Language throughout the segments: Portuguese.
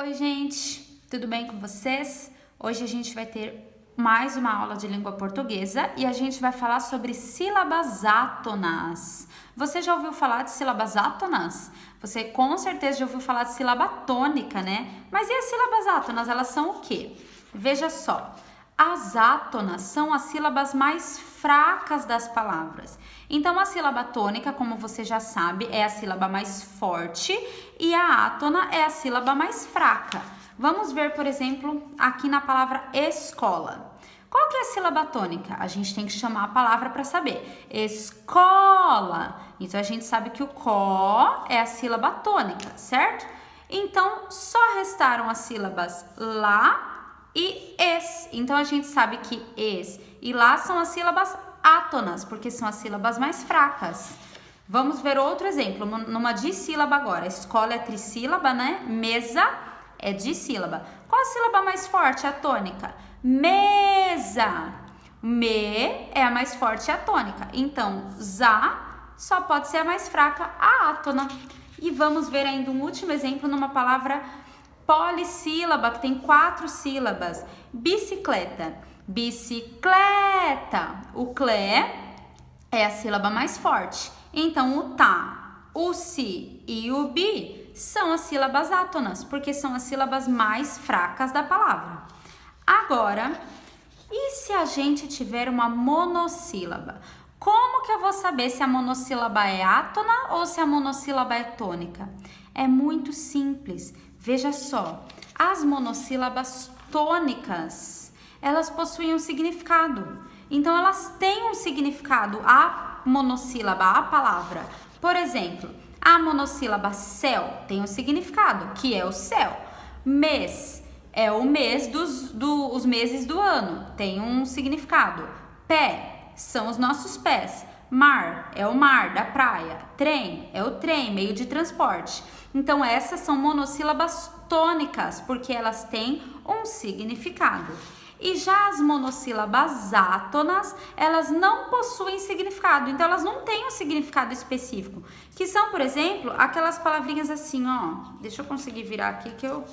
Oi, gente, tudo bem com vocês? Hoje a gente vai ter mais uma aula de língua portuguesa e a gente vai falar sobre sílabas átonas. Você já ouviu falar de sílabas átonas? Você com certeza já ouviu falar de sílaba tônica, né? Mas e as sílabas átonas, elas são o quê? Veja só, as átonas são as sílabas mais fracas das palavras. Então, a sílaba tônica, como você já sabe, é a sílaba mais forte e a átona é a sílaba mais fraca. Vamos ver, por exemplo, aqui na palavra escola. Qual que é a sílaba tônica? A gente tem que chamar a palavra para saber. Escola. Então, a gente sabe que o có é a sílaba tônica, certo? Então, só restaram as sílabas lá e es. Então, a gente sabe que es e lá são as sílabas átonas, porque são as sílabas mais fracas. Vamos ver outro exemplo, numa dissílaba agora. Escola é trissílaba, né? Mesa é dissílaba. Qual a sílaba mais forte, a tônica? Mesa. Me é a mais forte, a tônica. Então, za só pode ser a mais fraca, a átona. E vamos ver ainda um último exemplo numa palavra polissílaba, que tem 4 sílabas. Bicicleta. Bicicleta. O clé é a sílaba mais forte. Então, o tá, o si e o bi são as sílabas átonas, porque são as sílabas mais fracas da palavra. Agora, e se a gente tiver uma monossílaba? Como que eu vou saber se a monossílaba é átona ou se a monossílaba é tônica? É muito simples. Veja só, as monossílabas tônicas, elas possuem um significado. Então, elas têm um significado, a monossílaba, a palavra. Por exemplo, a monossílaba céu tem um significado, que é o céu. Mês é o mês os meses do ano, tem um significado. Pé são os nossos pés. Mar é o mar da praia. Trem é o trem, meio de transporte. Então, essas são monossílabas tônicas, porque elas têm um significado. E já as monossílabas átonas, elas não possuem significado, então elas não têm um significado específico. Que são, por exemplo, aquelas palavrinhas assim, ó. Deixa eu conseguir virar aqui que eu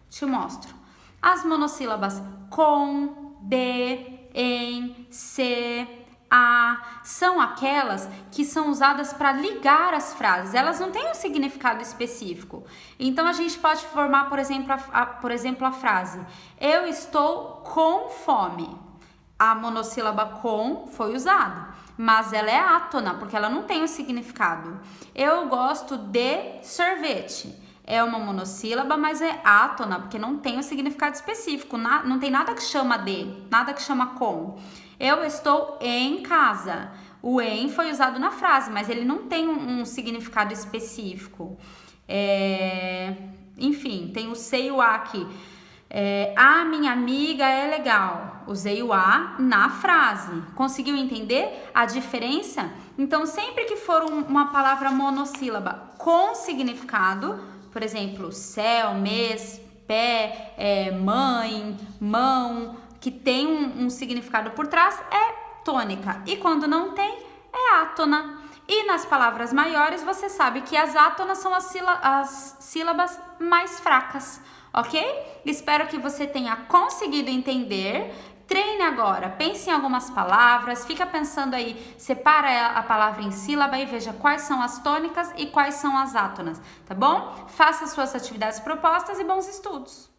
te mostro. As monossílabas com, de, em, se, a, são aquelas que são usadas para ligar as frases. Elas não têm um significado específico. Então, a gente pode formar, por exemplo, a frase: eu estou com fome. A monossílaba com foi usada, mas ela é átona, porque ela não tem um significado. Eu gosto de sorvete. É uma monossílaba, mas é átona, porque não tem um significado específico. Não tem nada que chama de, nada que chama com. Eu estou em casa. O em foi usado na frase, mas ele não tem um significado específico. Enfim, tem o sei e o a aqui. A minha amiga é legal. Usei o a na frase. Conseguiu entender a diferença? Então, sempre que for uma palavra monossílaba com significado, por exemplo, céu, mês, pé, mãe, mão, que tem um significado por trás, é tônica. E quando não tem, é átona. E nas palavras maiores, você sabe que as átonas são as sílabas mais fracas, ok? Espero que você tenha conseguido entender. Treine agora, pense em algumas palavras, fica pensando aí, separa a palavra em sílaba e veja quais são as tônicas e quais são as átonas, tá bom? Faça suas atividades propostas e bons estudos!